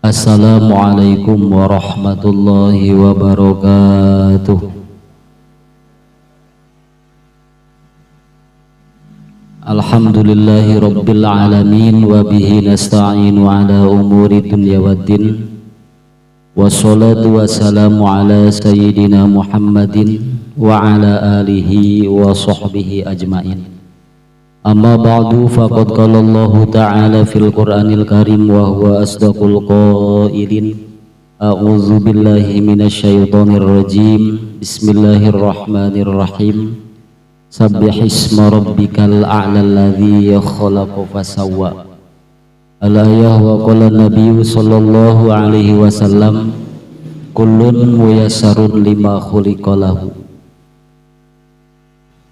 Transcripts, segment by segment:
Assalamualaikum warahmatullahi wabarakatuh. Alhamdulillahi rabbil alamin wa bihi nasta'inu ala umuri dunya waddin. Wassalatu wassalamu ala sayyidina Muhammadin wa ala alihi wa sahbihi ajmain. Amma ba'du, faqad qala Allahu ta'ala fil Qur'anil Karim wa huwa asdaqul qailin. A'udzu billahi minasy syaithanir rajim. Bismillahirrahmanirrahim. Sabbihisma rabbikal a'la alladzi khalaqa fasawwa. Al-ayah wa qala Nabi sallallahu alaihi wasallam, kullun muyassarun lima khuliqa lahu.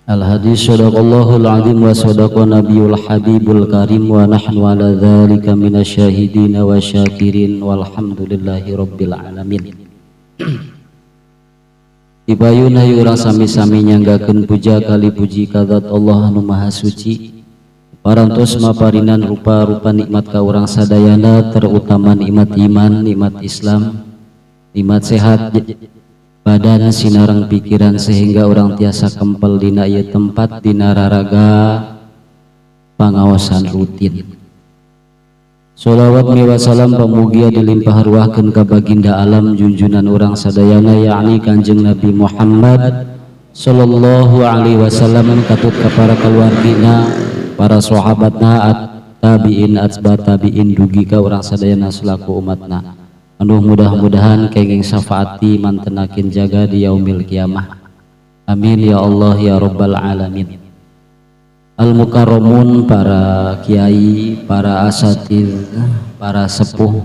Al-hadis sadaqallahul azim wa sadaqa nabiyul habibul karim wa nahnu ala dzalika minasyahidin wa syakirin walhamdulillahi rabbil alamin. Dipayun hayu urang sami-sami nyanggakeun puja kali puji ka zat Allah anu maha suci, parantos maparinan rupa-rupa nikmat ka urang sadayana, terutama nikmat iman, nikmat Islam, nikmat sehat badan sinarang pikiran, sehingga orang tiasa kempel dina ieu tempat dina raraga pangaosan rutin. Sholawat miwa salam pamugia dilimpah ruahkeun ka baginda alam junjunan orang sadayana, yakni Kanjeng Nabi Muhammad sallallahu alaihi wasallam, katut ka para keluargina, para sahabatna, at-tabiin, atba tabiin, dugi ka orang sadayana selaku umatna. Anu mudah-mudahan kenging syafaati mantenakin jaga di yaumil kiamah. Amin ya Allah ya rabbal alamin. Al-mukarramun, para kiai, para asatidz, para sepuh,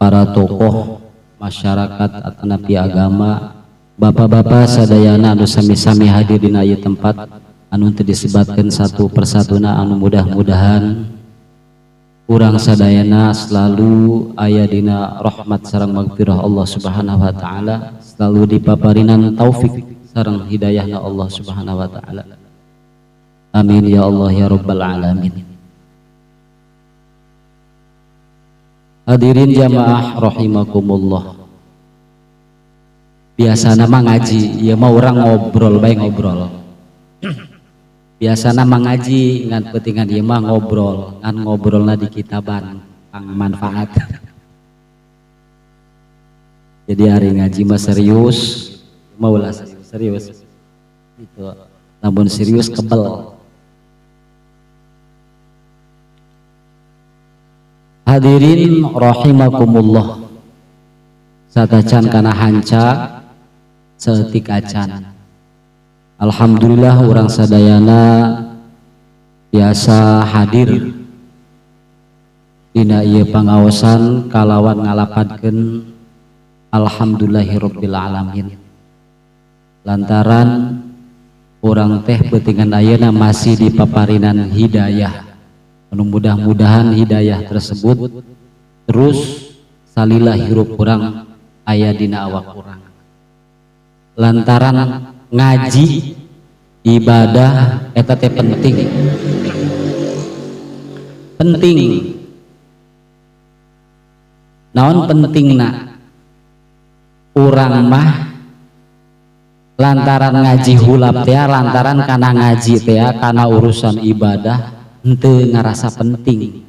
para tokoh masyarakat atanapi agama, bapak-bapak sadayana anu sami-sami hadir dina ieu tempat, anu teu disebatkeun satu persatuna, anu mudah-mudahan urang sadayana selalu aya dina rahmat sareng magfirah Allah Subhanahu wa taala, selalu dipaparinan taufik sareng hidayahna Allah Subhanahu wa taala. Amin ya Allah ya rabbal alamin. Hadirin jamaah rahimakumullah. Biasana mah ngaji, ieu mah urang ngobrol bae ngobrol. Biasana mengaji ngan pentingan ieu mah ngobrol, ngan ngobrolna di kitaban kang manfaat. Jadi hari ngaji mah serius, mau lah serius. Itu namun serius kebel. Hadirin rahimakumullah. Satacan kana hanca seetik acan. Alhamdulillah orang sadayana biasa hadir dina ieu pangaosan kalawan ngalapadkeun alhamdulillahirabbil alamin. Lantaran orang teh beutingan ayeuna masih dipaparinan hidayah. Anu mudah-mudahan hidayah tersebut terus salilah hirup urang aya dina awak urang. Lantaran ngaji ibadah eta teh penting. Naon pentingna? Urang mah lantaran ngaji hulap teh, lantaran kana ngaji teh, kana urusan ibadah henteu ngarasa penting.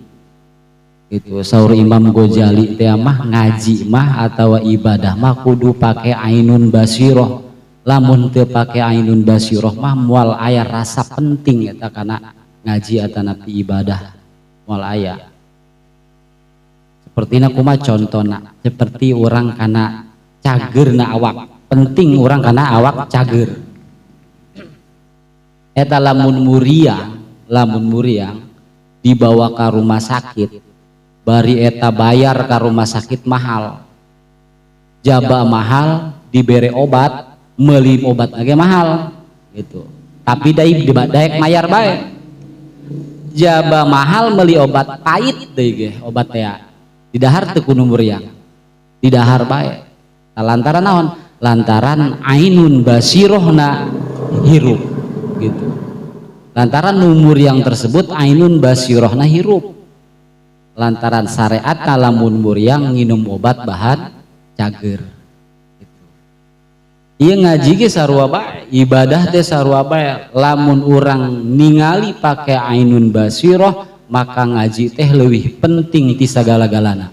Itu saur Imam Ghazali teh mah ngaji mah atawa ibadah mah kudu pake ainun basirah. Lamun teu pake ainun basirah mah moal aya rasa penting eta kana ngaji atanapi ibadah moal aya. Sepertina kumaha contona? Seperti urang kana cageurna awak, penting urang kana awak cager. Eta lamun muriang dibawa ka rumah sakit, bari eta bayar ka rumah sakit mahal. Jaba mahal dibere obat, meuli obat lagi mahal gitu. Tapi daek mayar bae. Jaba mahal meuli obat pahit deui ge, obat teh didahar teu kudu muriang. Didahar bae. Lantaran naon? Lantaran ainun basirohna hirup gitu. Lantaran umur yang tersebut ainun basirohna hirup. lantaran syariat lamun muriang nginum obat bahan cager. Iya ngaji ge sarua bae, ibadah teh sarua bae. Lamun urang ningali pake ainun basirah, maka ngaji teh leuwih penting ti sagala-galana.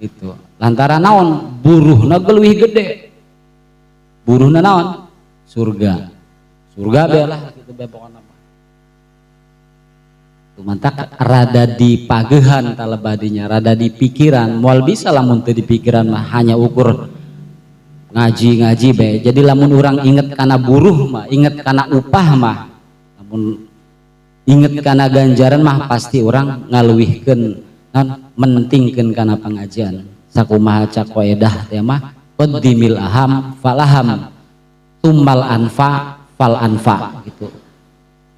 Itu. Lantaran naon? Buruhna leuwih gede. Buruhna naon? Surga. Surga bae lah kitu bae pokona mah. Tumantak rada di pagehan talebadinya, rada di pikiran. Moal bisa lamun teu di pikiran mah hanya ukur ngaji bae. Jadi lamun orang inget karena buruh mah, inget karena upah mah, lamun inget karena ganjaran mah pasti orang ngaluwihkeun mentingkeun kana pengajian. Sakumaha cak qaedah teh mah qaddimil aham falaham tummal anfa fal anfa gitu.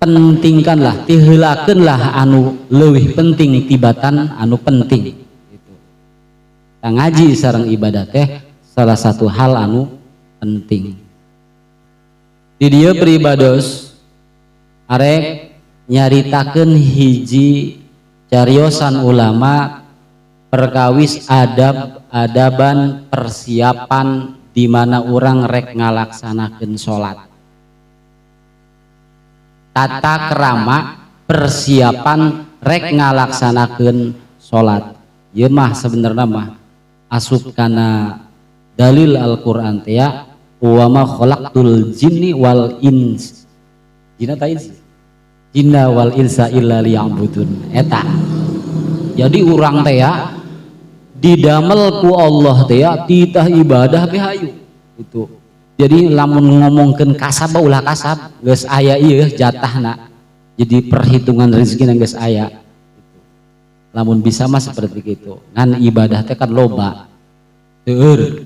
Pentingkanlah, tiheulakeunlah anu leuwih penting tibatan anu penting gitu. Ngaji sareng ibadah teh salah satu hal anu penting. Di dieu pribados arek nyaritakeun hiji cariosan ulama perkawis adaban persiapan di mana orang rek ngalaksanakeun salat. Tata krama persiapan rek ngalaksanakeun salat. Ieu mah sebenarnya mah asup kana dalil Al-Qur'an teh ya, wa ma khalaqtul jinni wal ins. Jinna wal insa illa liya'budun. Eta. Jadi urang teh ya didamel ku Allah teh ya titah ibadah be hayu. Itu. Jadi lamun ngomongkeun kasab ulah kasab, geus aya ieu jatahna. Jadi perhitungan rezekina geus aya. Lamun bisa mah seperti itu. Ngan ibadah teh kan loba. Teueur.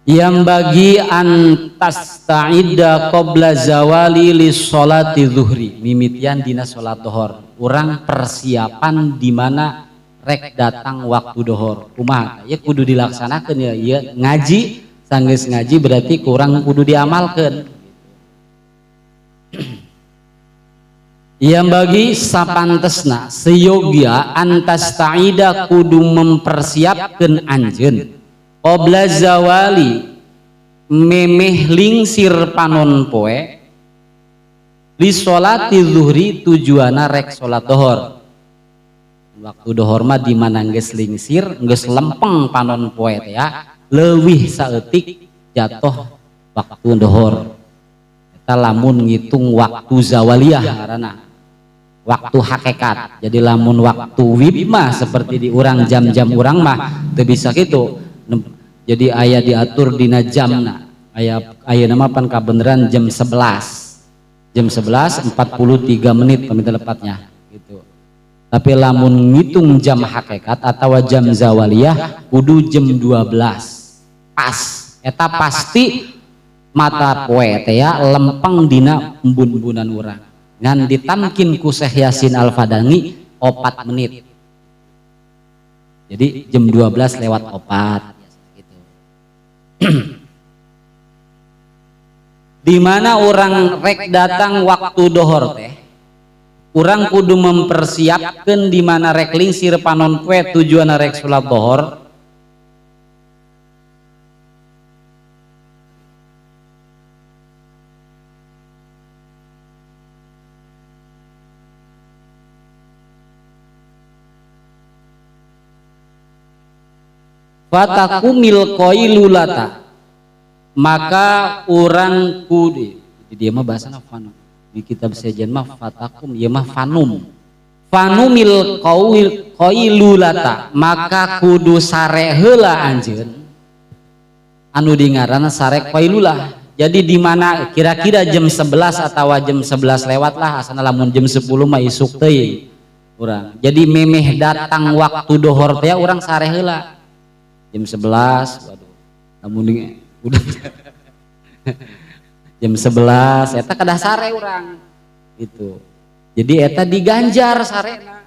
Yang bagi antas ta'idda qabla zawali li sholati zuhri, mimitian dina sholat dohor. Urang persiapan di mana rek datang waktu dohor. Kumaha? Ya kudu dilaksanakeun ya. Ya ngaji, sanggeus ngaji berarti kurang kudu diamalkeun. Yang bagi sapantesna seyogia antas ta'idda kudu mempersiapkeun anjeun qabla zawali memeh lingsir panon poe li sholati zuhri tujuana rek sholat dohor. Waktu dohor mah di mana geus lingsir geus lempeng panon poe teh ya leuwih saeutik jatuh waktu dohor. Eta lamun ngitung waktu zawaliyah ngaranna. Waktu hakikat. Jadi lamun waktu wib mah seperti di urang jam-jam urang mah teu bisa kitu. Jadi aya diatur dina jamna. Aya nama pan kabeneran jam 11. Jam 11 43 menit pamit tepatnya gitu. Tapi lamun ngitung jam hakikat atau jam zawaliyah kudu jam 12. Pas. Eta pasti mata poe teh ya lempeng dina embun-embunan urang. Ngan ditamkin ku Syekh Yasin Al-Fadangi 4 menit. Jadi jam 12 lewat 4 gitu. Di mana orang rek datang waktu dohor teh, orang kudu mempersiapkan di mana rek lingsir panon poe tujuan rek salat dohor. Fatakumil qailulata, maka orang kudu dia mah bahasana fanum di kitab sejen mah fatakum ieu mah fanum fanumil qailulata, maka kudu sare heula anjeun anu dingaranna sare qailulah. Jadi di mana kira-kira jam 11 atau jam 11 lewat lah asana lamun jam 10 mah isuk teuing urang. Jadi memeh datang waktu dohor teh urang sare heula jam 11, waduh, namun udah jam 11, eta kada sare urang, itu. Jadi eta diganjar sarena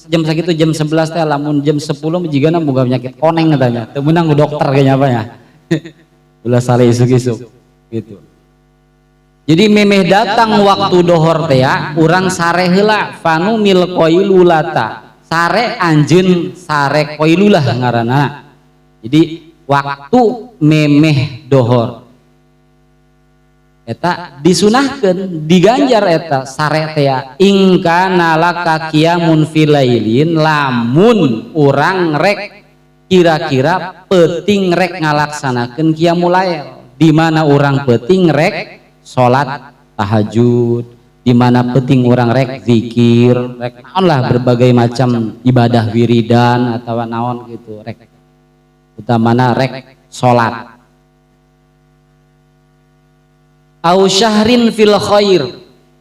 jam sakitu jam 11 teh, lamun jam 10 jigana boga penyakit koneng katanya, teu meunang ku dokter kayaknya apa ya, ulah sare isuk-isuk, gitu. Jadi memeh datang waktu dohor teh ya, urang sare heula fanumil qailulata, sare anjeun sare qailulah ngaranna. Jadi waktu memeh dohor eta disunahkeun diganjar eta sare teh ing kana laka qiyamun filailin lamun urang rek kira-kira penting rek ngalaksanakeun qiyamul lail di mana urang penting rek salat tahajud, di mana penting orang rek zikir, rek naon lah berbagai macam ibadah wiridan atau naon gitu rek utamana rek salat. Au syahrin fil khair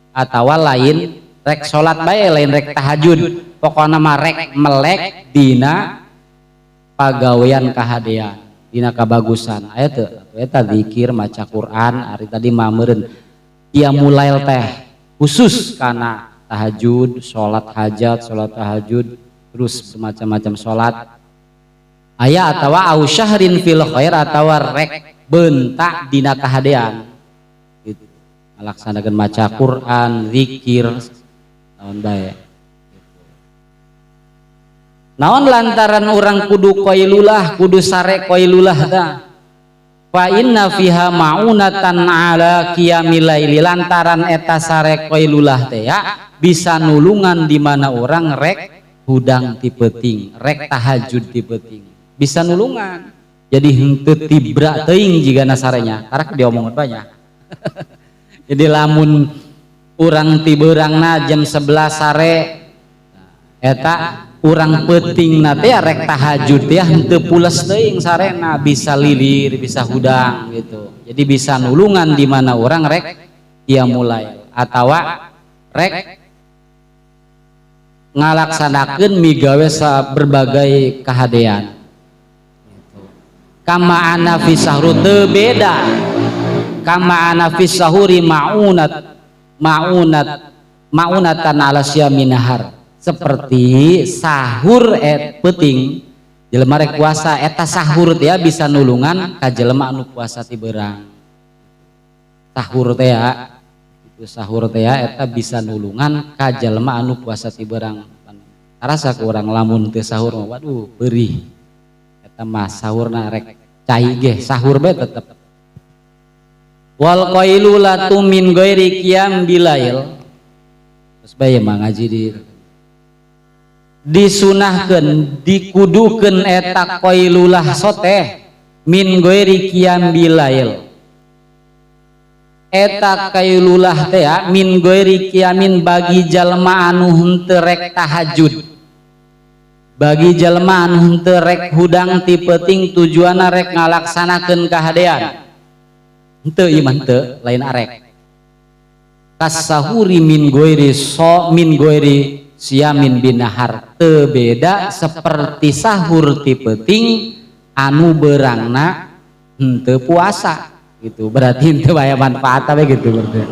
atawa lain rek salat bae lain rek tahajud pokona mah rek melek dina pagawean kahadean dina kabagusan aya teu eta zikir maca Quran ari tadi mah meureun qiyamul lail teh khusus kana tahajud salat hajat salat tahajud terus semacam-macam salat aya atawa au syahrin fil khair atawa rek bentak dina kahadean gitu ngalaksanakeun maca Quran zikir naon bae naon lantaran orang kudu qailulah kudu sare qailulah ta fa inna fiha ma'unatan ala qiyamil laili lantaran eta sare qailulah teh ya bisa nulungan di mana orang rek hudang ti peuting rek tahajud ti peuting bisa nulungan jadi henteu tibra teuing jigana sarenya karek diomongkeun banyak jadi lamun urang ti beurangna jam 11 sare eta urang penting nate ya rek tahajud ya henteu pules teuing sarena bisa lilir bisa hudang gitu jadi bisa nulungan di mana orang rek qiyamul lail atawa rek ngalaksanakeun migawe berbagai kahadean gitu. Kama ana fi sahru teu beda kama ana fi sahuri maunatan ala syamin nahar seperti sahur penting jelema rek puasa eta sahur teh bisa nulungan ka jelema anu puasa ti beurang sahur teh itu sahur teh eta bisa nulungan ka jelema anu puasa ti beurang karasa ku urang lamun teu sahur waduh beurih eta mah sahurna rek cai ge sahur bae tetep wal qailulatu min ghairi qiyam bilail terus bae mah ngaji di disunahkeun dikudukeun eta qailulah soteh min ghairi qiyam bilail eta qailulah teh min ghairi qiyamin bagi jalma anu henteu rek tahajud bagi jalma anu henteu rek hudang ti peuting tujuanna rek ngalaksanakeun kahadean henteu ieu mah henteu lain arek kasahuri min ghairi siyamin binahar teu beda seperti sahur ti peuting anu beurangna henteu puasa gitu berarti henteu aya manfaatna we gitu berarti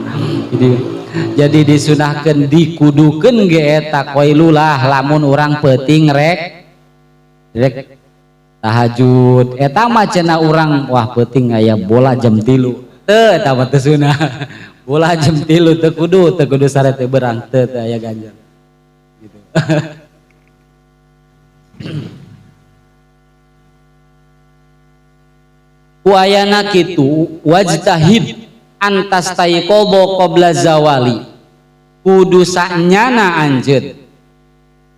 jadi disunahkeun dikudukeun ge eta qailulah lamun urang peuting rek tahajud eta mah cenah urang wah peuting aya bola jam 3 teu eta mah teu sunah bola jam 3 teu kudu sare teu beurang teu aya ganjar gitu. Wayana kitu wajtahid antas taiqobo qabla zawali kudu sanyana anjeun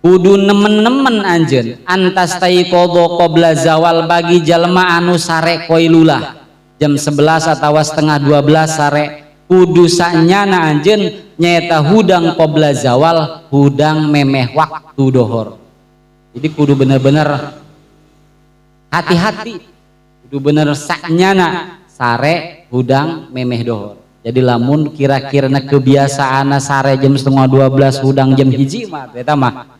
kudu nemen-nemen anjeun antas taiqobo qabla zawal bagi jalma anu sare qailulah jam 11 atawa setengah 12 sare kudu sanyana anjeun nyaeta hudang qabla zawal hudang memeh waktu dohor jadi kudu bener-bener hati-hati kudu bener sanyana sare hudang memeh dohor jadi lamun kira-kira kebiasaan sare jam setengah 12 hudang jam 1 mah eta mah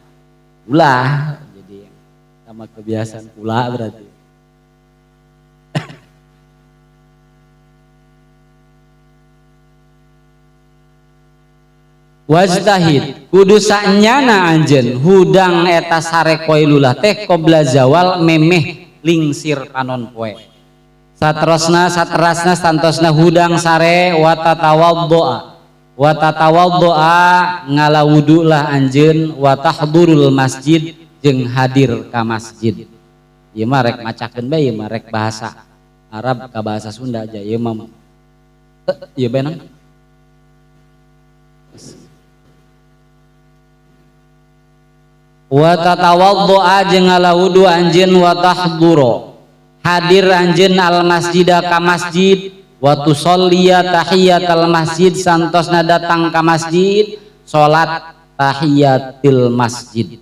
ulah jadi sama kebiasaan pula berarti wajtahid kudu sanyana anjeun hudang eta sare qailulah teh qabla zawal memeh lingsir panon poe saterasna santosna hudang sare wa tatawaddoa wa tatawaddoa ngalawudulah anjeun wa tahdurul masjid jeung hadir ka masjid. Ieu mah rek macakeun bae, ieu mah rek bahasa Arab ka bahasa Sunda aja ieu mah. Ieu benang. Wa tatawaddoa jeung ngalawudu anjeun wa tahduru hadir anjeun al masjida ka masjid wa tusolliya tahiyatal masjid santosna datang ka masjid salat tahiyatil masjid.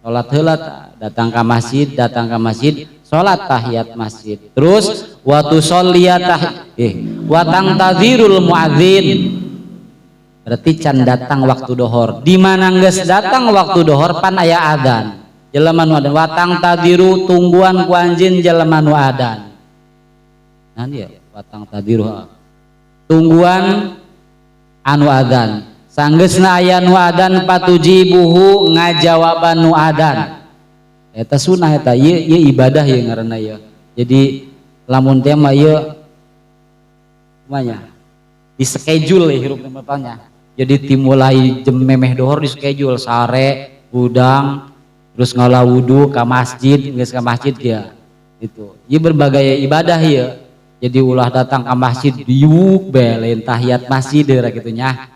Salat heula datang ka masjid salat tahiyat masjid. Terus wa tusolliya wa tangtazirul muadzin berarti can datang waktu dohor. Di mana geus datang waktu dohor pan aya adzan. Jelema nu adzan watang tadiru tungguan ku anjeun jelema nu adzan. Nah dia watang tadiru tungguan anu adzan. Sanggeusna aya nu adzan patujibuhu ngajawaban nu adzan. Eta sunah eta ieu ibadah ieu ngaranna ieu. Jadi lamun teh mah ieu kumanya di schedule hirup tanya. Jadi dimulai jam memeh dohor di schedule sare, budang, terus ngalawudu ka masjid, geus ka masjid ya. Itu. Ieu berbagai ibadah ieu. Jadi ulah datang ka masjid diuk bae lain tahiyat masjid ra kitu nya.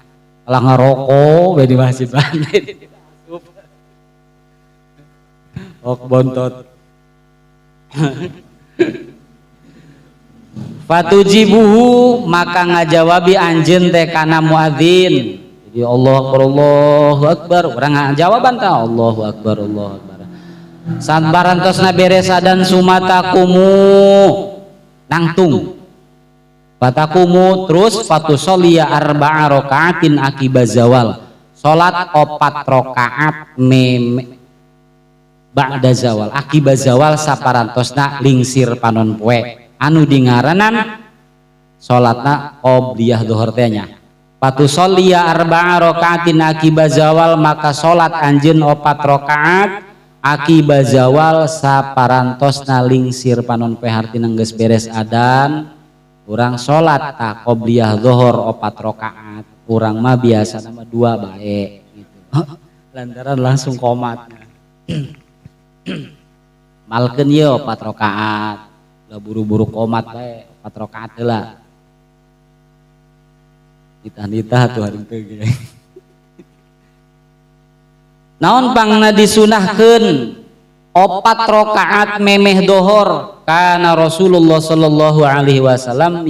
Alah ngarokok bae di masjid bae. Ok bontot. Fatujibuhu maka ngajawabi anjeun teh kana muadzin. Jadi Allahu akbar urang ngajawaban tah Allahu akbar. Saat barantosna beres adzan sumatakumu nangtung. Fatakumu terus fatusolliya arba'a rakaatin akibaz zawal. Salat 4 rakaat ba'da zawal. Akibaz zawal saparantosna lingsir panon poe. Anu dingaranan salatna qobliyah dhuhur teh nya. Patusolliya arba'a rakaatin akibaz zawal maka salat anjeun 4 rakaat akibaz zawal saparantosna lingsir panon poe hartina geus beres adzan urang salat ta qobliyah dhuhur 4 rakaat. Urang mah biasana mah 2 bae gitu. Lantaran langsung qomatna. Malkeun ye 4 rakaat. Lah buru-buru qomat bae 4 rakaat heula. Ditah-ditah tuh hari teu. Naon pangna disunahkeun 4 rakaat memeh dohor kana Rasulullah sallallahu alaihi wasallam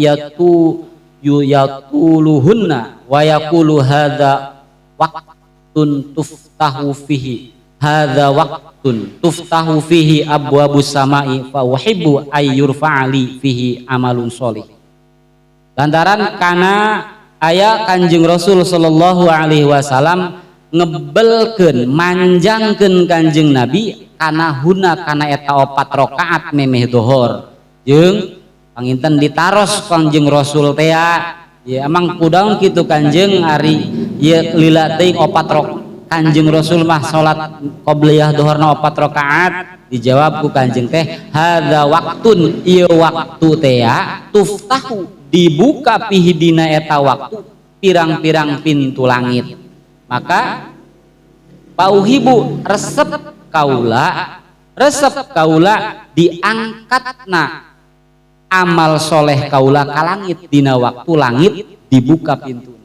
yatuluhunna wa yaqulu hadza waqtun tuftahu fihi hadza waqtun tuftahu fihi abwabus samai fa uhibbu ay yurfa'ali fihi amalun sholih. Lantaran kana aya Kanjeng Rasul sallallahu alaihi wasallam ngebelkeun manjangkeun Kanjeng Nabi kana huna kana eta 4 rakaat memeh dohor jeung panginten ditaros Kanjeng Rasul teh ya emang kudaon kitu Kanjeng ari ieu lila teuing 4 rakaat. Kanjeng Rasul mah salat qobliyah dhuhurna 4 rakaat dijawab ku Kanjeng teh hadza waqtun ieu waktu teh ya tuftahu dibuka pihi dina eta waktu pirang-pirang pintu langit. Maka pauhibu resep kaula diangkatna amal soleh kaula ka langit dina waktu langit dibuka pintu.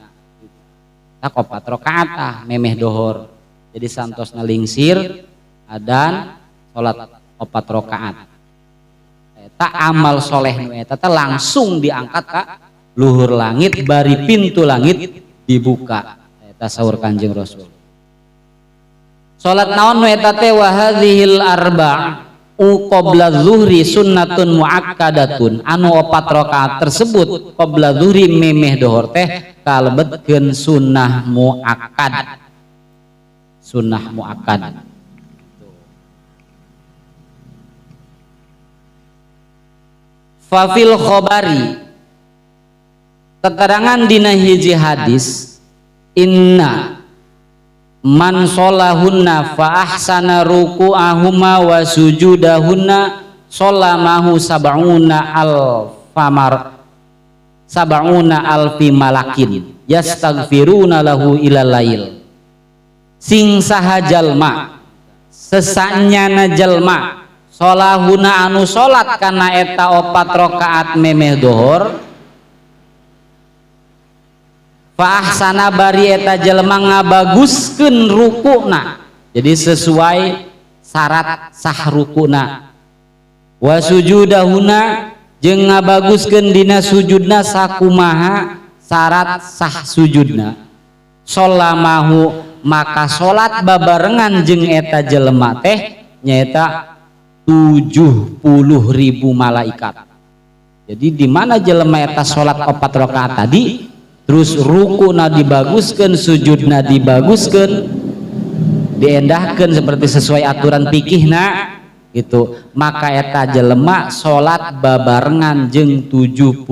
Tak 4 rakaat tah memeh dohor. Jadi santosna lingsir adzan salat 4 rakaat. Eta amal soleh nu eta teh langsung diangkat ka luhur langit bari pintu langit dibuka. Eta saur Kanjeng Rasul. Salat naon nu eta teh wa hadzihil arba' qabla zuhri sunnatun muakkadatun. Anu 4 rakaat tersebut qabla zuhri memeh dohor teh kalebetkeun sunnah muakkad. Sunnah muakkad. Fafil khobari keterangan dina hiji hadis inna man sholahunna fa ahsana ruku'ahuma wa sujudahunna sholamahu sab'una alfamar sab'una alfi malakin yastaghfiruna lahu ilal lail. Sing saha jalma sesanyana jalma sholahuna anu salat kana eta 4 rakaat memeh dohor fa ahsana bari eta jalma ngabaguskeun rukuna, jadi sesuai syarat sah rukuna, wa sujudahuna jeung ngabaguskeun dina sujudna sakumaha syarat sah sujudna, sholamahu maka salat babarengan jeung eta jelema teh nyaeta 70.000 malaikat. Jadi di mana jelema eta salat 4 rakaat tadi terus rukuna dibaguskeun, sujudna dibaguskeun, diendahkeun seperti sesuai aturan fikihna gitu, maka eta jelema salat babarengan jeung 70.000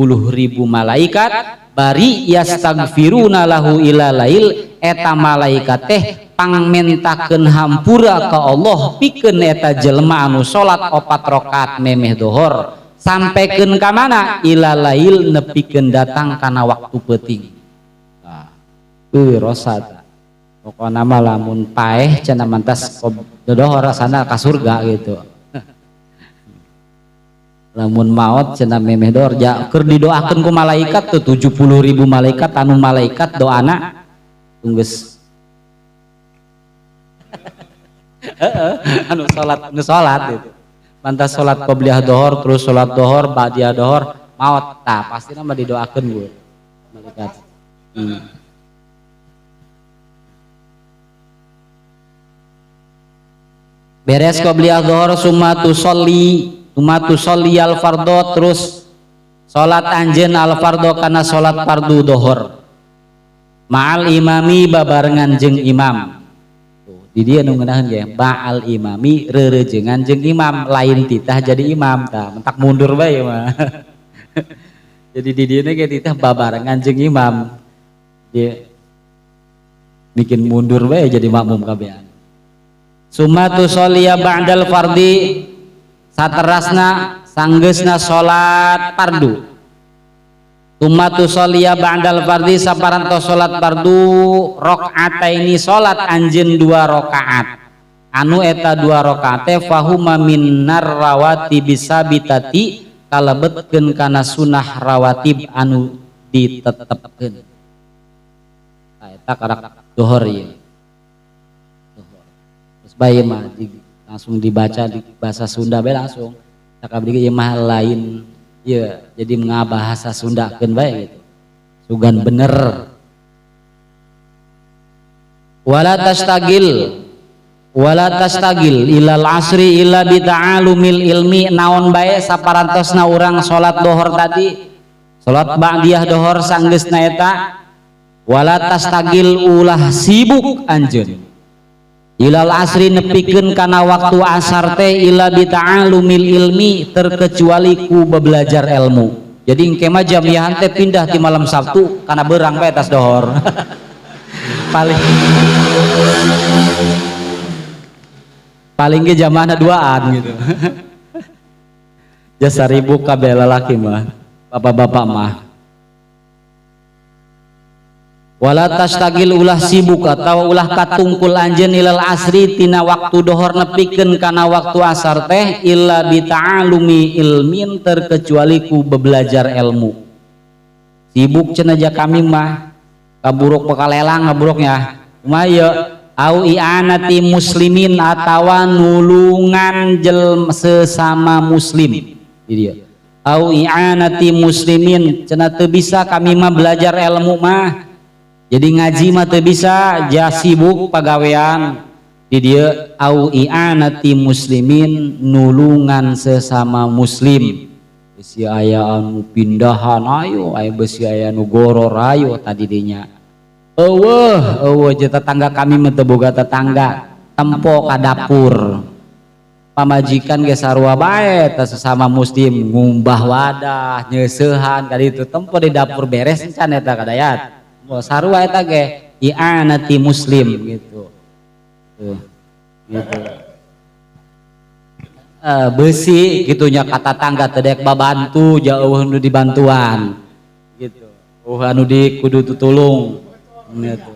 malaikat bari yastaghfiruna lahu ila lail, eta malaikat teh pangmentakeun hampura ka Allah pikeun eta jelema anu salat 4 rakaat memeh dohor sampekeun ka mana ila lail nepikeun datang kana waktu peuting. Nah, rosad pokona mah lamun paeh cenah mantas dohor rasana ka surga gitu. Lamun maot cenah memeh dohor ja keur didoakeun ku malaikat tuh 70.000 malaikat anu malaikat doana tunggus anu salat gitu. Mantas salat qobliyah dohor terus salat dohor ba'diyah dohor maot tah pasti mah didoakeun gue malaikat. Beres qobliyah dohor sumatu sholli al fardho, terus salat anjeun al fardho kana salat fardu dohor ma'al imami babarengan jeung imam. Di dia nu ngeunaheun ge ba'al imami reurejengan jeung imam, lain titah jadi imam tah mentak mundur bae mah. Jadi di dieu ge titah babarengan jeung imam, dia bikin mundur bae jadi makmum kabehan. Sumatu sholiya ba'dal fardi, saterasna sanggeusna salat fardu. Sumatu sholiya ba'dal fardi, saparantos salat fardu rakaataini salat anjeun 2 rakaat. Anu eta 2 rakaat teh fahuma minnar rawatib bisabitati, kalebetkeun kana sunah rawatib anu ditetepkeun. Eta karak dohor ieu. Terus bae mah langsung dibaca di bahasa Sunda bae langsung. Sakabdi ieu mah lain ieu jadi ngabahasa Sundakeun bae gitu. Sugan bener. Wala tastagil ilal asri illa bi ta'alumil ilmi, naon bae saparantosna urang salat dohor tadi, salat ba'diyah dohor sanggeusna eta wala tastagil ulah sibuk anjeun ilal asri nepikeun kana waktu asar teh illa bi ta'alumil ilmi, terkecuali ku bebelajar ilmu. Jadi engke mah jamiahan teh pindah di malam Sabtu kana beurang bae tas dohor. paling ge jamaahna duaan gitu. Jasa ribu kabeh lalaki mah, bapak-bapak mah. Wala tastagil ulah sibuk atau ulah katungkul anjeun ilal asri tina waktu dohor nepikeun kana waktu asar teh illa bi ta'alumi ilmin, terkecuali ku bebelajar ilmu. Sibuk cenah ja kami mah kaburuk pekalelang ngaburuknya maya au i'anati muslimin, atawa nulungan sesama muslim. Jadi au i'anati muslimin cenah teu bisa kami mah belajar ilmu mah, jadi ngaji mah teu bisa, ja sibuk pagawean. Di dieu au i'anati muslimin, nulungan sesama muslim. Besi aya anu pindahan ayo, aya besi aya anu goror ayo tadi dinya. Eueuh je tetangga kami mah teu boga tetangga, tempo ka dapur. Pamajikan ge sarua bae teh sesama muslim, ngumbah wadah, nyeusehan ka ditu, tempo di dapur beres can eta kadayat. Sarua eta ge i'anati muslim gitu. Tuh. Gitu. Besi gitunya kata tangga tedek babantu jauh nu dibantuan gitu. anu di kudu tutulung gitu.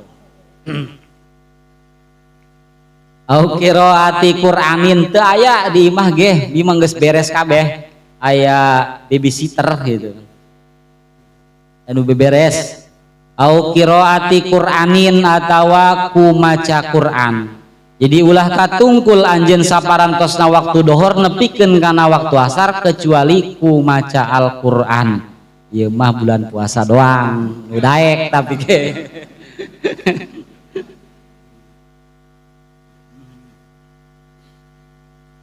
Au qiraati Qur'anin teu aya di imah ge, di mah geus beres kabeh. Aya babysitter gitu. Anu beberes. Au qiraati Qur'anin atawa ku maca Qur'an. Jadi ulah katungkul anjeun saparantosna waktu dohor nepikeun kana waktu asar kecuali ku maca Al-Qur'an. Ieu mah bulan puasa doang, nu daek tapi ge.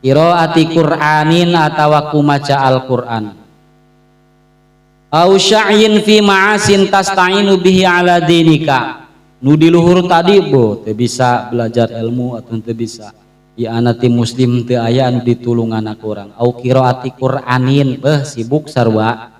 Qiraati Qur'anin atawa ku maca Al-Qur'an. Au sya'yin fi ma'asin tasta'inu bihi ala dinika. Nu di luhur tadi teu bisa belajar ilmu atau teu bisa. Ya anati muslim teu aya anu ditulungan urang. Au qiraati Qur'anin sibuk sarua.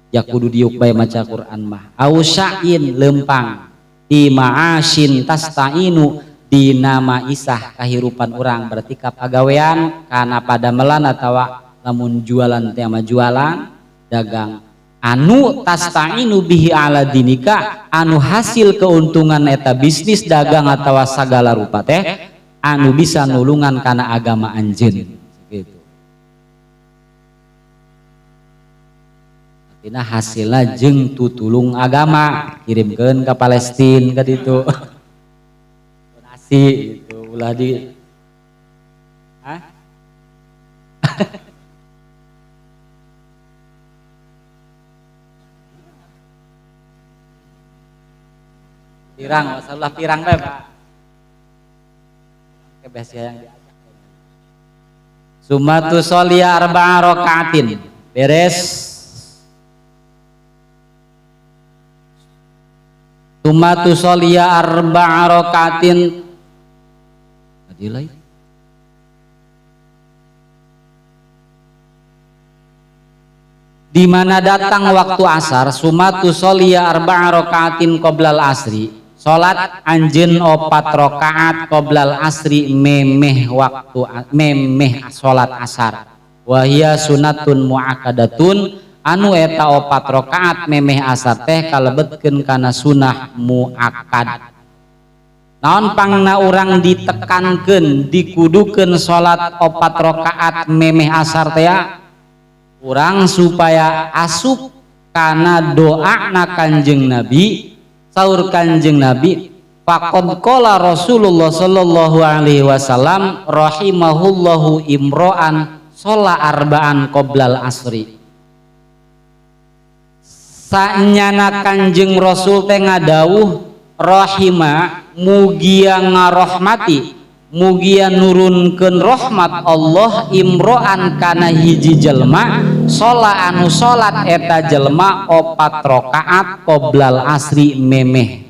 Ya kudu diuk bae maca Qur'an mah. Au sya'yin lempang fi ma'asin tasta'inu di nama isah kahirupan orang berarti kapagawean kana padamelan atawa lamun jualan teh mah jualan dagang anu tasta'inu bihi ala dinika anu hasil keuntungan eta bisnis dagang atawa sagala rupa teh anu bisa nulungan kana agama anjeun gitu. Artina hasilna jeung tutulung agama kirimkeun ka Palestina ka ditu. Gitu ulah di pirang masalah pirang bae Pak kebes yang diajak sumatu sholia arba'a rakaatin beres sumatu sholia arba'a rakaatin dilai di mana datang waktu asar sumatu sholia arba'a rakaatin qoblal asri salat anjeun 4 rakaat qoblal asri memeh waktu memeh salat asar wa hiya sunnatun muakkadatun anu eta 4 rakaat memeh asar teh kalebetkeun kana sunah muakkad. Naon pangna urang ditekankeun dikudukeun salat 4 rakaat memeh asar teh urang supaya asup kana doana Kanjeng Nabi saur Kanjeng Nabi faqad qala Rasulullah sallallahu alaihi wasallam rahimahullahu imro'an shola arba'an qoblal asri sanyana Kanjeng Rasul teh ngadawuh rahima mugia ngarohmati mugia nurunkeun rahmat Allah imro'an kana hiji jelma shola anu sholat eta jelma 4 rakaat qoblal asri memeh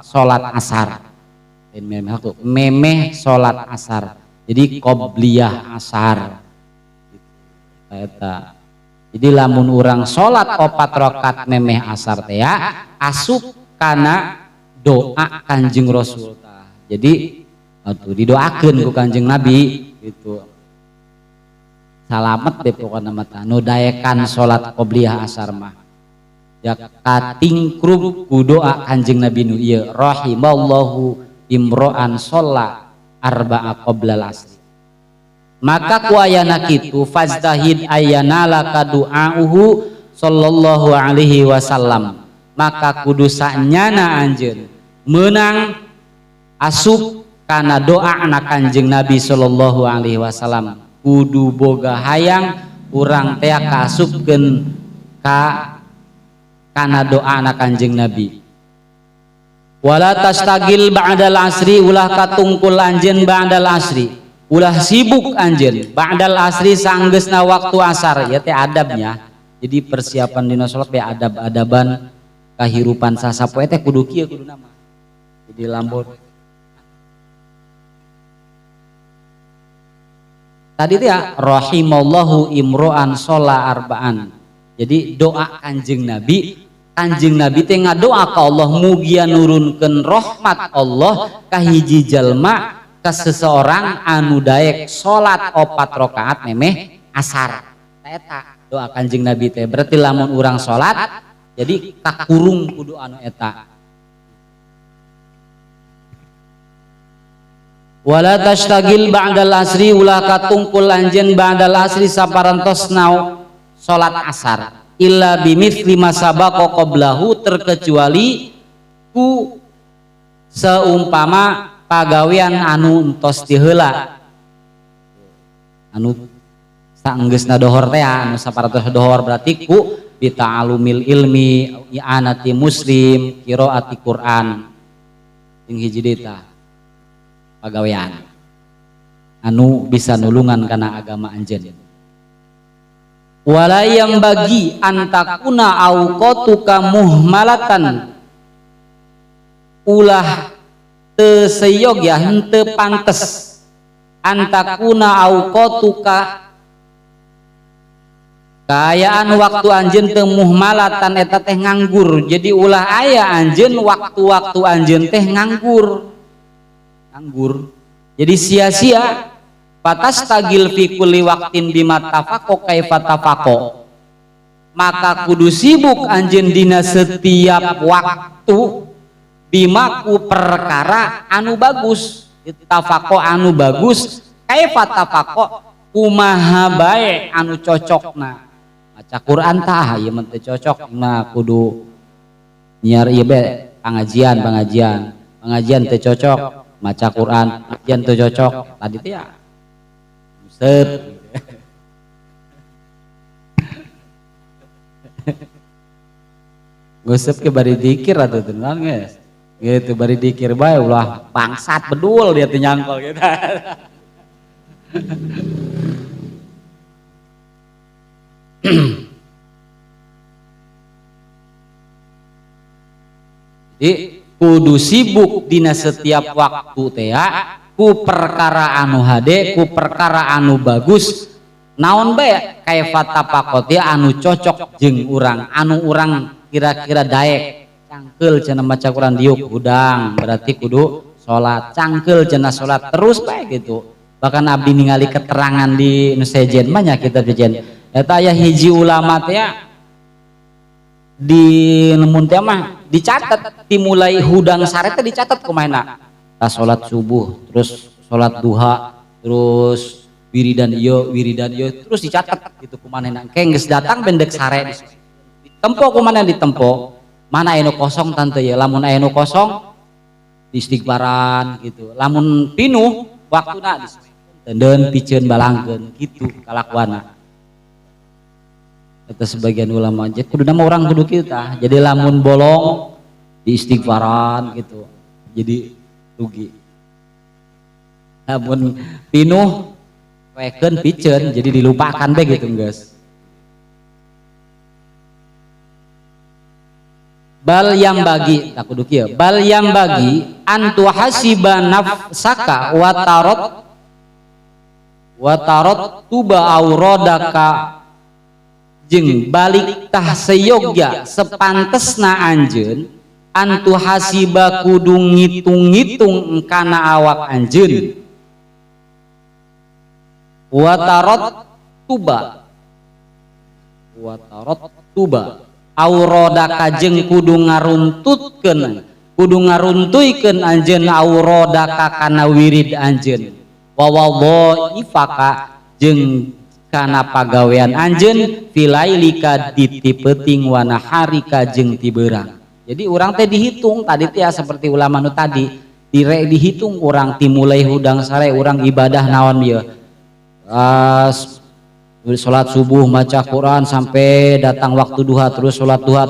sholat asar memeh sholat asar jadi qobliyah asar eta jadi lamun urang sholat 4 rakaat memeh asar teh asup kana doa Kanjeng Rasul jadi atuh didoakeun ku Kanjeng Nabi gitu salamet deh pokokna mah nu daekan salat qobliyah asar mah ya katingkrub ku doa Kanjeng Nabi nu ieu rahimallahu imro'an sholla arba'a qoblal asri maka ku ayana kitu fajtahid ayana laka du'auhu sallallahu alaihi wasallam maka kudu sanyana anjeun menang asup kana doa anak Kanjeng Nabi sallallahu alaihi wasallam kudu boga hayang urang teh kaasupkeun ka kana doa anak Kanjeng Nabi wala tastagil ba'dal asri ulah katungkul anjeun ba'dal asri ulah sibuk anjeun ba'dal asri sanggeusna waktu asar ya teh adabnya jadi persiapan dina salat be adab-adaban kahirupan sasapoe teh kudu kieu kudu nama jadi lambot tadi teh rahimallahu imro'an shola arba'an jadi doa Kanjeng Nabi teh ngadoa ka Allah mugia nurunkeun rahmat Allah ka hiji jalma ka seseorang anu daek salat 4 rakaat memeh asar eta doa Kanjeng Nabi teh berarti lamun urang salat jadi kakurung kudu anu eta. Wala tashtagil ba'dal asri ulah katungkul anjeun ba'dal asri saparantosna salat asar illa bimithli ma sabaqa qablahu terkecuali ku seumpama pagawean anu entos ti heula anu saenggeusna dohor teh anu saparantos dohor berarti ku bita'alumil ilmi i'anati muslim qiraati Quran jeung hiji deui pagawean anu bisa nulungan kana agama anjeun. Wala yang bagi antakuna auqatuka muhmalatan ulah teu seyogya henteu pantes antakuna auqatuka kaayaan waktu anjeun teu muhmalatan eta teh nganggur. Jadi ulah aya anjeun waktu-waktu anjeun teh nganggur. Jadi sia-sia. Fatastagil fi kulli waqtin bima tafaqo kaifa tafaqo. Maka kudu sibuk anjeun dina setiap waktu bima ku perkara anu bagus. Tafaqo anu bagus, kaifa tafaqo kumaha bae anu cocokna. Maca Quran tah ieu mah teu cocok mah kudu nyiar ieu be pengajian teu cocok. Maca Quran pengajian teu cocok. Tadi teh ya set ngusep ke bari dikir atuh tenan geus gitu bari dikir bae ulah bangsat bedul dia teh nyangkol gitu. Jadi kudu sibuk dina setiap waktu teh ya ku perkara anu hade ku perkara anu bagus naon bae kaifa tapaqoti anu cocok jeung urang anu urang kira-kira daek cangkeul cenah maca Quran diuk hudang berarti kudu salat cangkeul cenah salat terus bae gitu. Bahkan abdi ningali keterangan di nu sejen mah nya kitab sejen eta aya hiji ulama teh di nemun teh mah dicatat dimulai hudang sare teh dicatat kumaha salat subuh, terus salat duha, terus wiridan ieu terus dicatat gitu kumanehna. Engke geus datang bendek sare ditempo kumanehna ditempo. Mana anu kosong tante ya, lamun aya nu kosong istighfaran gitu. Lamun pinuh waktuna tenden piceun balangkeun gitu kalakuanna. Eta sebagian ulama aja kudu nama orang kudu kieu tah. Jadi lamun bolong di istighfaran gitu. Jadi rugi. Namun pinuh wekeun piceun jadi dilupakan deh gitu guys. Bal yang bagi tak kudu kieu. Bal yang bagi antu hasiba nafsaka wa tarot tuba auradaka jeung balik tah seyogya sepantesna anjeun antu hasiba kudu ngitung-ngitung kana awak anjeun watarot tuba aurodaka jeung kudu ngaruntuykeun anjeun aurodaka kana wirid anjeun wawadhaifaka jeung kana pagawean anjeun filailika ditipeuting wa naharika jeung tibeurang. Jadi orang teh dihitung tadi teh seperti ulama nu tadi dihitung orang timulai hudang sare orang ibadah naon ieu salat subuh maca Quran sampai datang waktu duha terus salat duha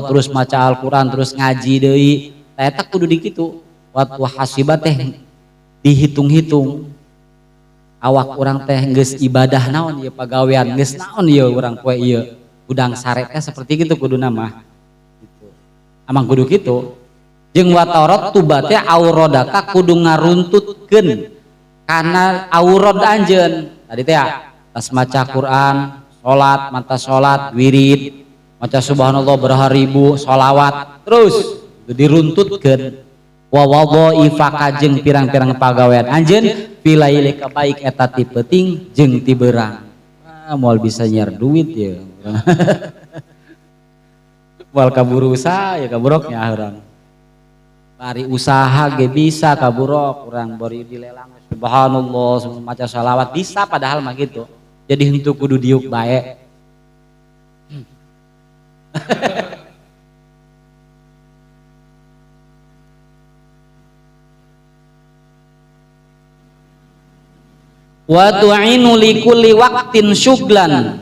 terus maca Al-Quran terus ngaji deui eta kudu dikitu wa hasiba teh dihitung-hitung awak orang teh geus ibadah naon ieu pagawean geus naon ieu urang poe ieu hudang sare teh seperti kitu kuduna mah amang kudu kitu jeung watarot tubate aurodaka kudu ngaruntutkeun kana aurod anjeun tadi teh tas maca Quran salat mata salat wirid maca subhanallah berharibu sholawat terus diruntutkeun wa wadhaifaka jeung pirang-pirang pagawean anjeun filailika baik eta ti peuting jeung ti beurang moal bisa nyiar duit ya Wal kaburu usaha ya kaburoknya orang. Bari usaha ge bisa kaburok urang bari dilelang subhanallah maca shalawat bisa padahal mah gitu. Jadi henteu kudu diuk bae. Wa tu'inu likulli waqtin syuglan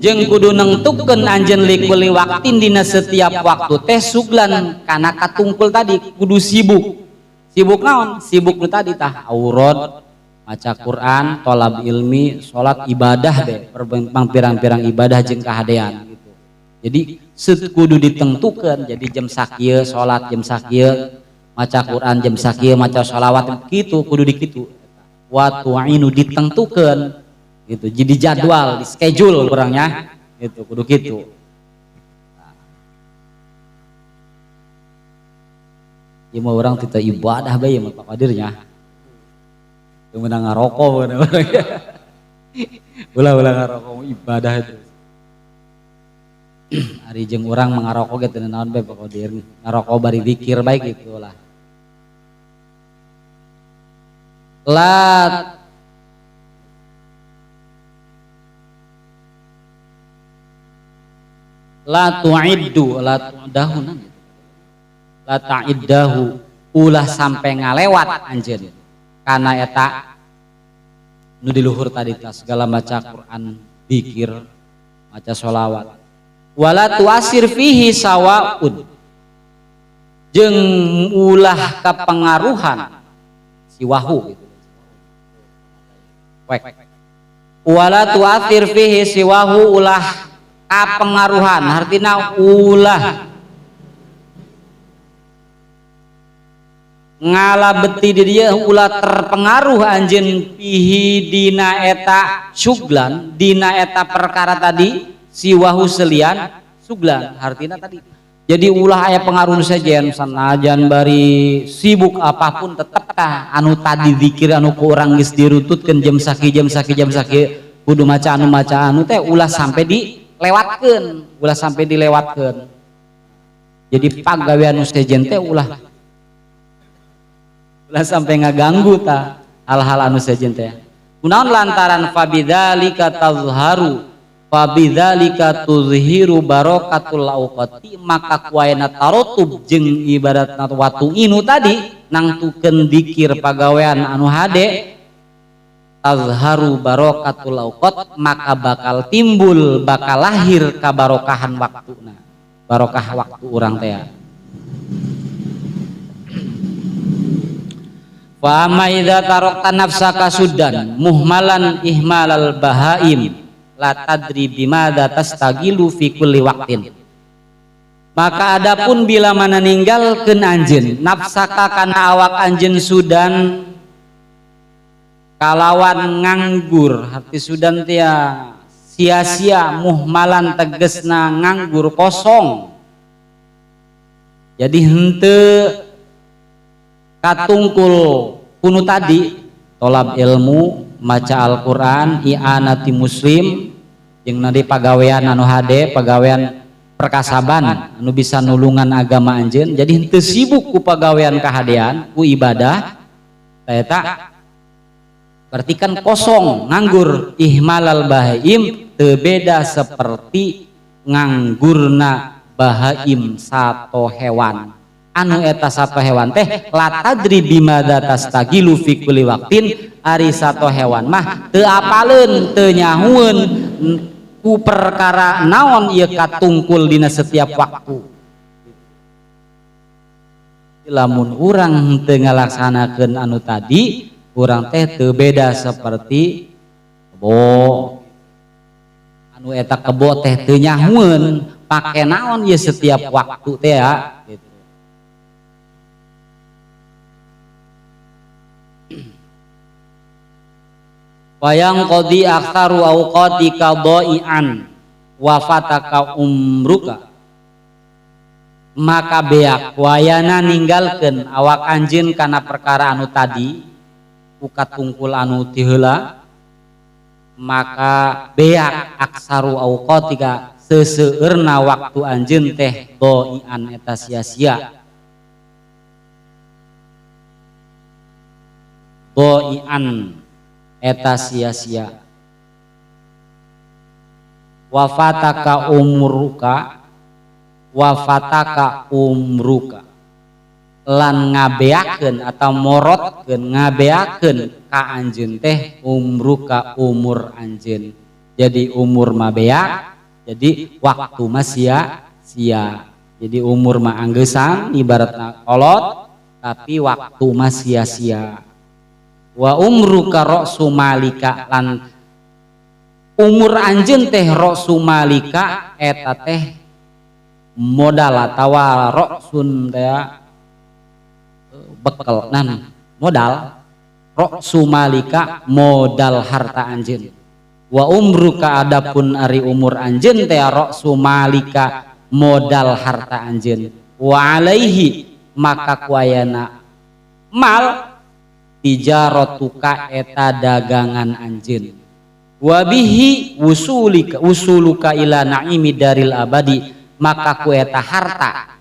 jeung kudu nengtukeun anjeun likulli waqtin dina setiap waktu teh suglan kana katungkul tadi kudu sibuk naon sibuk nu tadi tah aurad maca Quran tolab ilmi salat ibadah deh pirang-pirang ibadah jeung kahadean gitu. Jadi kudu ditentukeun jadi jam sakieu salat jam sakieu maca Quran jam sakieu maca shalawat kitu kudu dikitu wa tu'inu ditentukeun gitu jadi jadwal di schedule orangnya gitu kudu gitu. Ieu mah urang teu ibadah bae mah Pak Qadirnya teu meunang ngarokok ulah ngarokok ibadah itu. Ari jeung urang mengarokok ge teu naon bae Pak Qadir ngarokok bari zikir baik gitu lah. La tu'iddu la tu'dahu la ta'iddahu ulah sampai ngalewat anjeun kana eta nu di luhur tadi tah segala maca Quran zikir maca sholawat wala tuasir fihi sawaun jeung ulah kapengaruhan siwahu gitu. Wala tuathir fihi siwahu ulah kapengaruhan artina ulah ngalabeti di dia ulah terpengaruh anjeun fihi dina eta syuglan dina eta perkara tadi siwahu selian suglan artina tadi jadi ulah aya pengaruh sajen sanajan bari sibuk apapun tetep tah anu tadi zikir anu ku urang geus dirututkeun jam saki kudu maca anu teh ulah sampai dilewatkeun jadi pagawean nu sajen teh ulah sampai ngaganggu tah hal-hal anu sajen teh kunaon lantaran fabidzalika tazharu fabidzalika tuzhiru barakatul auqati maka kuayana tarotub jeung ibaratna watu inu tadi nangtukeun dzikir pagawean anu hade tazharu barakatul auqat maka bakal timbul bakal lahir kabarokahan waktuna barokah waktu urang teh. Fa amma idza tarakta nafsaka sudan muhmalan ihmalal bahaim la tadri bimada tastagilu fi kulli waqtin maka adapun bila mana ninggalkeun anjeun nafsaka kana awak anjeun sudan kalawan nganggur hati sudan tia sia-sia muhmalan tegesna nganggur kosong jadi henteu katungkul kunu tadi tolab ilmu maca Al-Quran i'anati muslim jeung nadi pagawean anu hade pagawean perkasaban anu bisa nulungan agama anjeun jadi henteu sibuk ku pagawean kahadean ku ibadah eta berarti kan kosong nganggur ihmalal bahaim teu beda seperti nganggurna bahaim sato hewan anu eta sapa hewan teh la tadri bimada tastagilu fi kulli waqtin ari sato hewan mah teu apaleun teu nyahueun ku perkara naon ieu katungkul dina setiap waktu lamun urang teu ngalaksanakeun anu tadi urang teh teu beda seperti kebo anu eta kebo teh teu nyahueun pake naon ieu setiap waktu teh ya gitu. Wayang qadi aktsaru awqatika dhai'an wa fataka umruka maka beak wayana ninggalkeun awak anjeun kana perkara anu tadi uka tungkul anu ti heula maka beak aktsaru awqatika seseueurna waktu anjeun teh doian eta sia-sia. Doian eta sia-sia. Wafataka umruka lan ngabeakeun atau morotkeun ngabeakeun ka anjeun teh umruka umur anjeun. Jadi umur mah beak, jadi waktu mah sia-sia. Jadi umur mah anggeusang ibaratna kolot, tapi waktu mah sia-sia. Wa umruka ra'su malika lan umur anjeun teh ra'su malika eta teh modal atawa ra'sun teh bekel modal ra'su malika modal harta anjeun. Wa umruka adapun ari umur anjeun teh ra'su malika modal harta anjeun. Wa alaihi maka kuayana mal tijaratuka eta dagangan anjeun. Wa bihi usuluka ila naimi daril abadi maka ku eta harta.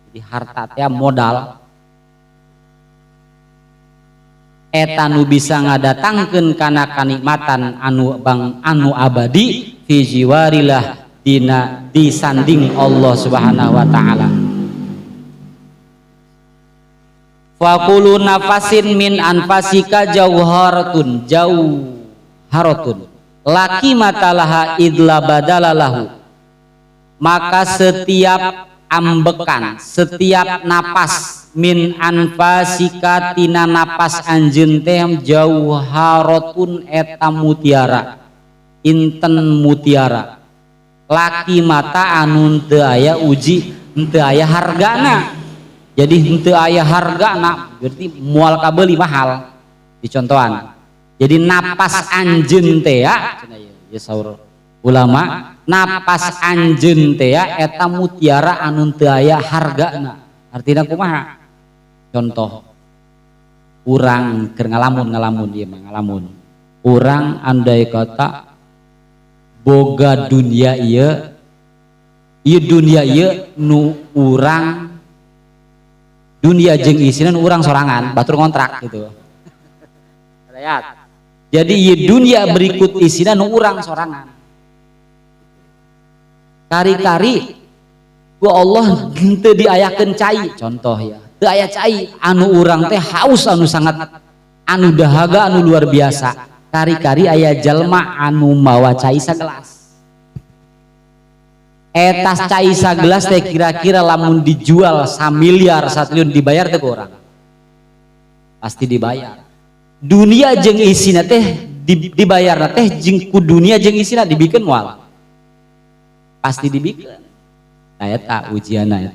Jadi harta teh modal eta nu bisa ngadatangkeun kana kanikmatan anu abadi fi jiwarillah dina disanding Allah Subhanahu wa taala. Faqulu nafasin min anfasika jauharatun laki matalaha idla badalalahu maka setiap ambekan setiap napas min anfasika tina napas anjeun teh jauharatun eta mutiara inten mutiara laki mata anu teu aya uji teu aya hargana. Jadi henteu aya hargana berarti moal kabeuli mahal dicontohan. Jadi napas anjeun teh ya saur ulama napas anjeun teh ya eta mutiara anu teu aya hargana. Artina kumaha? Contoh urang keur ngalamun ieu mah ngalamun. Urang andai kata boga dunia ieu dunia ieu nu urang dunia jeung isina urang sorangan batur ngontrak gitu. Jadi ieu dunia berikut isina nu urang sorangan. Kari-kari ku Allah teu diayakeun cai contoh ya. Teu aya cai anu urang teh haus anu sangat anu dahaga anu luar biasa. Kari-kari aya jalma anu mawa cai sagelas. Etas cai sagelas teh kira-kira lamun dijual 1 miliar 1 triliun dibayar teh ku urang pasti dibayar. Dunia jeung isina teh dibayarna teh jeung ku dunia jeung isina dibikeun moal pasti dibikeun. Eta ujianna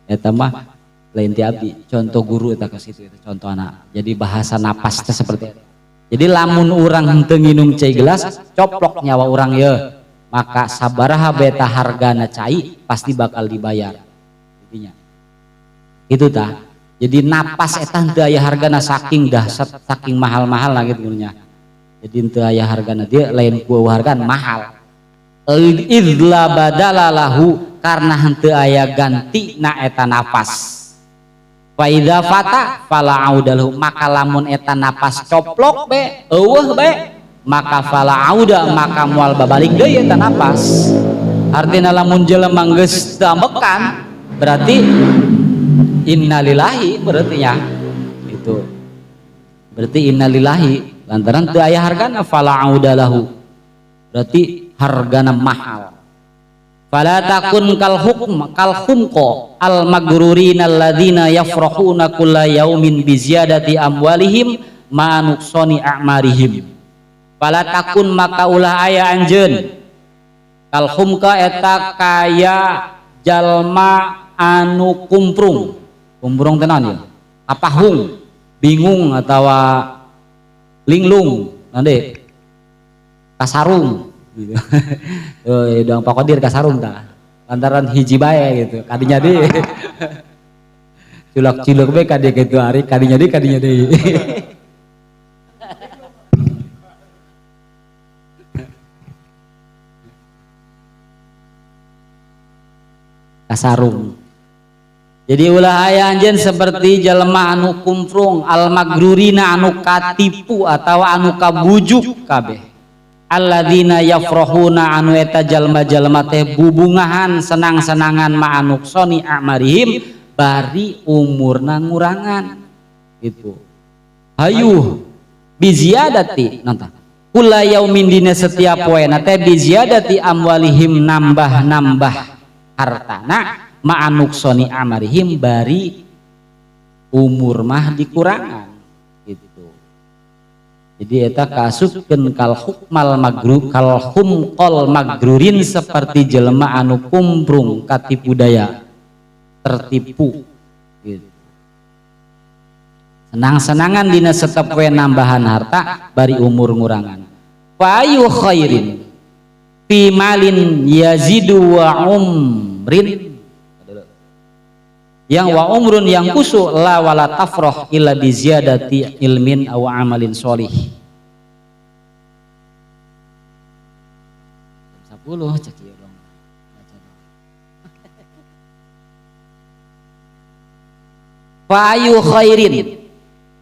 eta mah lain ti abdi contoh guru eta ka situ eta contoh anak. Jadi bahasa napas teh seperti itu. Jadi lamun urang henteu nginum cai gelas coplok nyawa urang ye maka sabaraha beta hargana cai pasti bakal dibayar intinya itu tah. Jadi napas eta teu aya hargana saking dahsyat saking mahal-mahal lah gitu nya. Jadi teu aya hargana dia lain ku hargaan mahal idla badalalahu karena henteu aya ganti na eta napas. Fa idza fata fala audalahu maka lamun eta napas coplok be eueuh be maka fala auda maka moal babalik deui eta napas. Artina lamun jelema geus teu ambekan berarti innalillahi berarti nya itu. Berarti innalillahi lantaran teu aya hargana fala auda lahu. Berarti hargana mahal. Fala takun kal humqa al magrurina alladzina yafrahuna kulla yaumin bi ziyadati amwalihim ma nuqsani a'marihim. Fala takun maka ulah aya anjeun kal humqa eta kaya jalma anu kumprung teh naon ya apahung bingung atawa linglung nande kasarung gitu. Dang Pak Qadir kasarung tah lantaran hiji bae gitu kadinya deui culak-culuk bae kadi kitu ari kadinya deui kasarung. Jadi ulah aya anjeun seperti jelema anu kumprung al magrurina anu katipu atau anu kabujuk kabeh. Alladzina yafrahuna anu eta jalma-jalma teh bubungahan senang-senangan ma anu soni amarihim bari umurna ngurangan gitu. Hayuh biziadati nonton. Kula yaumin dina setiap poena teh biziadati amwalihim nambah-nambah hartana ma'anuksoni amarihim bari umur mah dikurangan gitu. Jadi eta kasupkeun kal hukmal magrur kal humqal magrurin seperti jelema anu kumprung katipu daya tertipu gitu. Senang-senangan dina setep we nambahan harta bari umur ngurangan. Fa ayu khairin fi malin yazidu wa umrin yang wa umrun yang kusu la wala tafroh illa bi ziyadati ilmin aw amalin sholih. 10 cek ieu dong. Fa ayu khairin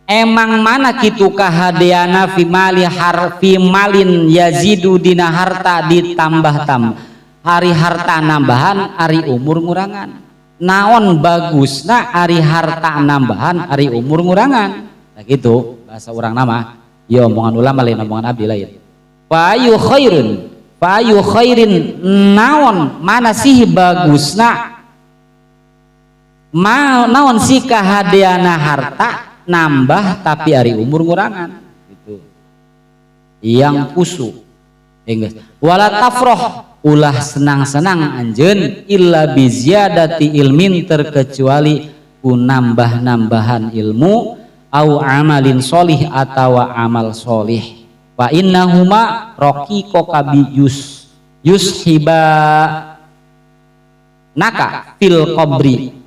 emang mana kitu kahadeana fi mali harfi malin yazidu dina harta ditambah-tambah hari harta nambahan hari umur ngurangan. Naon bagusna ari harta nambahan ari umur ngurangan. Nah gitu bahasa orang nama. Yo omongan ulama lain omongan abdi lain. Fa ayu khairin naon mana sih bagusna naon sih kahadeana harta nambah tapi ari umur ngurangan gitu. Yang kusu wala tafroh ulah senang-senang anjeun illa bi ziyadati ilmin terkecuali ku nambah-nambahan ilmu au amalin sholih atawa amal sholih. Fa innahuma raqiqo kabiyus yushiba naka fil qabri.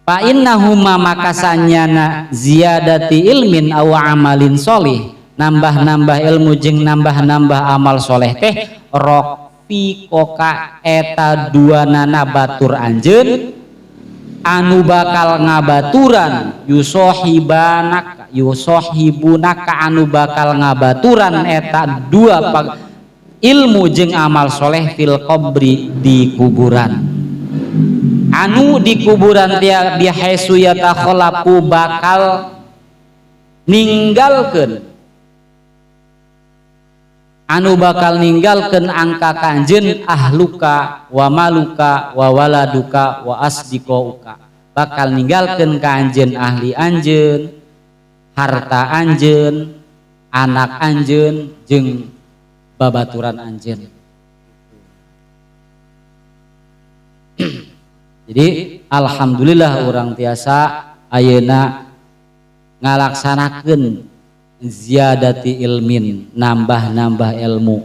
Fa innahuma makasanyana ziyadati ilmin aw amalin sholih nambah-nambah ilmu jeung nambah-nambah amal soleh teh rofi koka eta duanana batur anjeun anu bakal ngabaturan yusohibunaka anu bakal ngabaturan eta dua ilmu jeung amal soleh fil qabri di kuburan anu di kuburan dia bihaisu yatakhallafu bakal ninggalkeun anu bakal ninggalkeun angka kanjeun ahluka wa maluka wa waladuka wa asdiqauka bakal ninggalkeun ka anjeun ahli anjeun harta anjeun anak anjeun jeung babaturan anjeun. Jadi alhamdulillah urang tiasa ayeuna ngalaksanakeun ziyadati ilmin nambah-nambah ilmu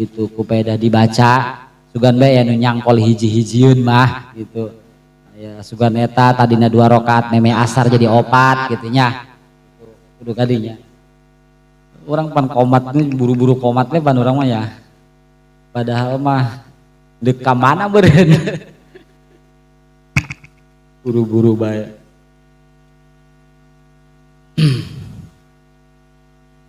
itu kupeda dibaca sugan bae anu nyangkol hiji-hijieun mah gitu ya sugan eta tadina 2 rakaat meme asar jadi 4 gitu nya kudu kadinya urang pan komat nih buru-buru komat we pan urang mah ya padahal mah deuk ka mana beureun buru-buru bae.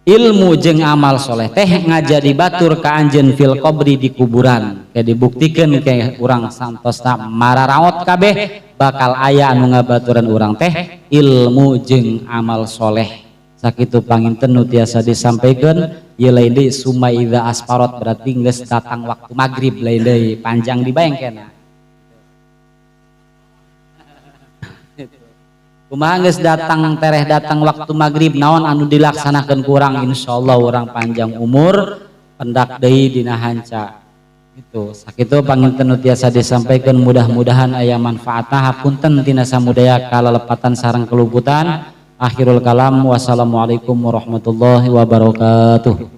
Ilmu jeung amal soleh teh ngajadi batur ka anjeun fil qabri di kuburan kayak dibuktikan kayak urang santos mararaot kabeh bakal aya anu ngabaturan urang teh ilmu jeung amal soleh sakitu panginten nu tiasa disampaikan ieu lain deui summa idza asparot berarti geus datang waktu magrib lain deui panjang dibayangkeun. Kumaha geus datang tereh datang waktu maghrib naon anu dilaksanakeun kurang insyaallah urang panjang umur pendak deui dina hanca itu sakitu panginten nu tiasa disampaikan mudah-mudahan aya manfaatna hapunten tina samudaya kalalepatan sareng keluputan akhirul kalam wassalamualaikum warahmatullahi wabarakatuh.